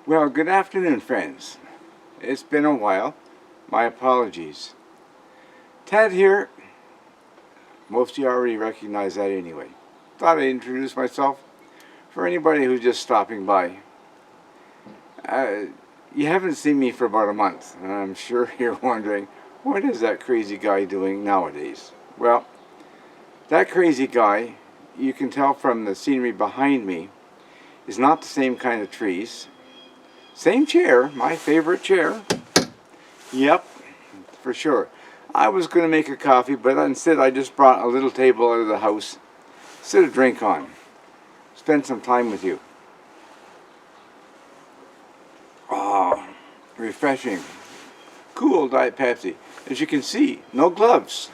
Well, good afternoon, friends. It's been a while. My apologies. Ted here. Most of you already recognize that anyway. Thought I'd introduce myself for anybody who's just stopping by. Uh, you haven't seen me for about a month, and I'm sure you're wondering, what is that crazy guy doing nowadays? Well, that crazy guy, you can tell from the scenery behind me, is not the same kind of trees. Same chair, my favorite chair. Yep, for sure. I was going to make a coffee, but instead I just brought a little table out of the house, sit a drink on, spend some time with you. Ah, refreshing. Cool Diet Pepsi. As you can see, no gloves.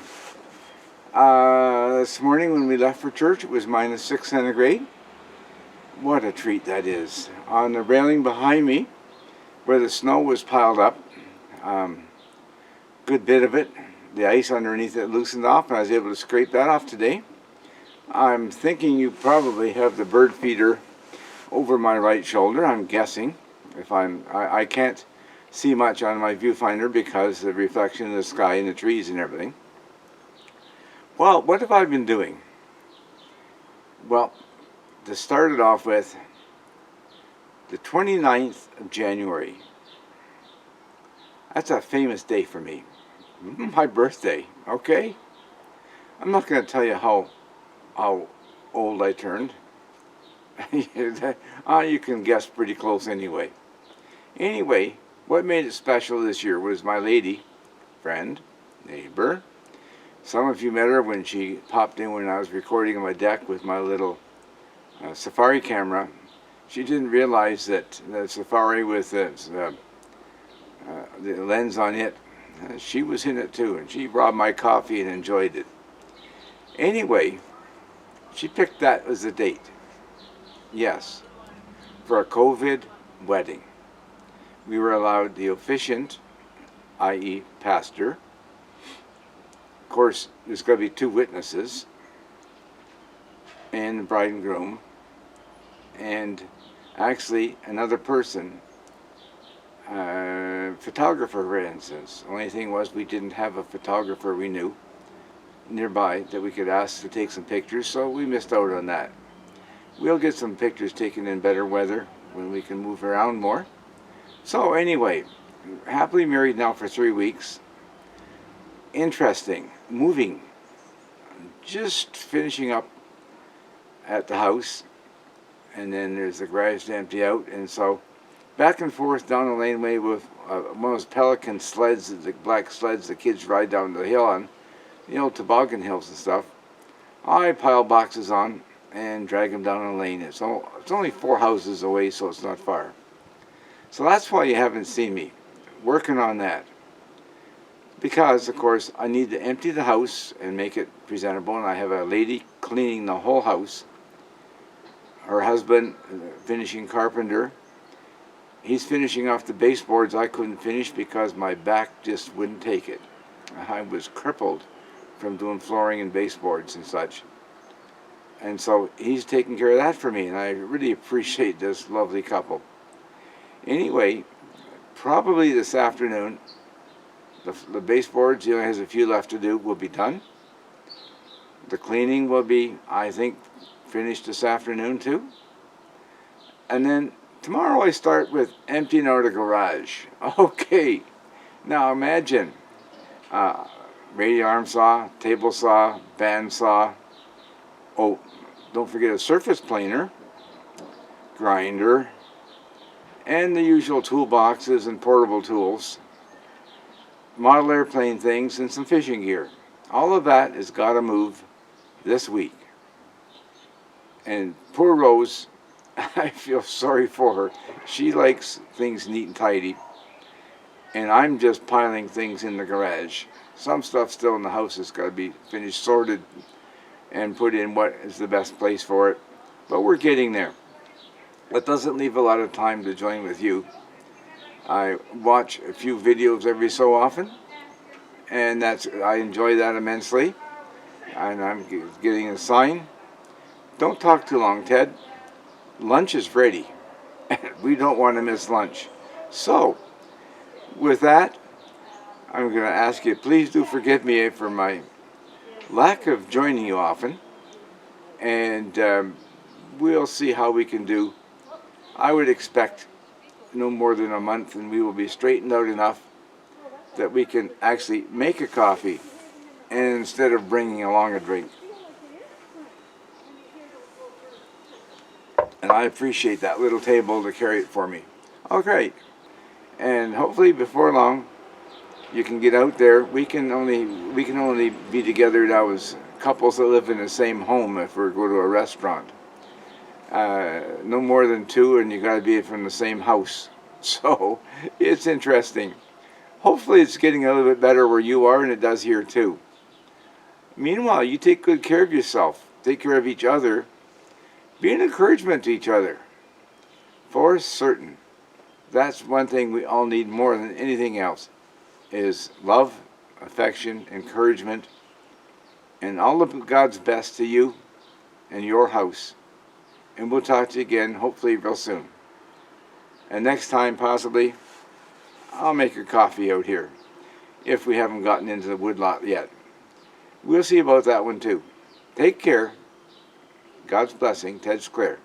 This morning when we left for church, it was -6 centigrade. What a treat that is. On the railing behind me, where the snow was piled up, good bit of it, the ice underneath it loosened off, and I was able to scrape that off today. I'm thinking you probably have the bird feeder over my right shoulder, I'm guessing. I can't see much on my viewfinder because of the reflection of the sky and the trees and everything. Well, what have I been doing? Well, to start it off with, the 29th of January. That's a famous day for me. My birthday, okay? I'm not going to tell you how old I turned. You can guess pretty close anyway. Anyway, what made it special this year was my lady, friend, neighbor. Some of you met her when she popped in when I was recording on my deck with my little Safari camera. She didn't realize that the Safari with the lens on it, she was in it too, and she brought my coffee and enjoyed it. Anyway, she picked that as a date. Yes, for a COVID wedding. We were allowed the officiant, i.e. pastor. Of course, there's going to be 2 witnesses, and the bride and groom, and actually another person, photographer, for instance. The only thing was we didn't have a photographer we knew nearby that we could ask to take some pictures, so we missed out on that. We'll get some pictures taken in better weather when we can move around more. So anyway, happily married now for 3 weeks. Interesting. Moving. Just finishing up at the house, and then there's the garage to empty out, and so back and forth down the laneway with one of those Pelican sleds, the black sleds the kids ride down the hill on, the old toboggan hills and stuff. I pile boxes on and drag them down a lane. It's only 4 houses away, so it's not far. So that's why you haven't seen me working on that. Because, of course, I need to empty the house and make it presentable, and I have a lady cleaning the whole house. Her husband, finishing carpenter, he's finishing off the baseboards I couldn't finish because my back just wouldn't take it. I was crippled from doing flooring and baseboards and such. And so he's taking care of that for me, and I really appreciate this lovely couple. Anyway, probably this afternoon, the baseboards, he only has a few left to do, will be done. The cleaning will be, I think, finished this afternoon too. And then tomorrow I start with emptying out a garage. Okay, now imagine radio arm saw, table saw, band saw. Oh, don't forget a surface planer, grinder, and the usual toolboxes and portable tools, model airplane things, and some fishing gear. All of that has got to move this week. And poor Rose, I feel sorry for her. She likes things neat and tidy, and I'm just piling things in the garage. Some stuff still in the house has got to be finished, sorted, and put in what is the best place for it. But we're getting there. That doesn't leave a lot of time to join with you. I watch a few videos every so often, and I enjoy that immensely. And I'm getting a sign. Don't talk too long, Ted. Lunch is ready. We don't want to miss lunch. So, with that, I'm going to ask you, please do forgive me for my lack of joining you often. And we'll see how we can do. I would expect no more than a month, and we will be straightened out enough that we can actually make a coffee, and instead of bringing along a drink. And I appreciate that little table to carry it for me. Okay, and hopefully before long you can get out there. We can only be together now as couples that live in the same home if we go to a restaurant. No more than two, and you got to be from the same house. So it's interesting. Hopefully it's getting a little bit better where you are, and it does here too. Meanwhile, you take good care of yourself. Take care of each other. Be an encouragement to each other. For certain. That's one thing we all need more than anything else, is love, affection, encouragement, and all of God's best to you and your house. And we'll talk to you again, hopefully real soon. And next time, possibly, I'll make your coffee out here, if we haven't gotten into the woodlot yet. We'll see about that one too. Take care. God's blessing, Ted Sclair.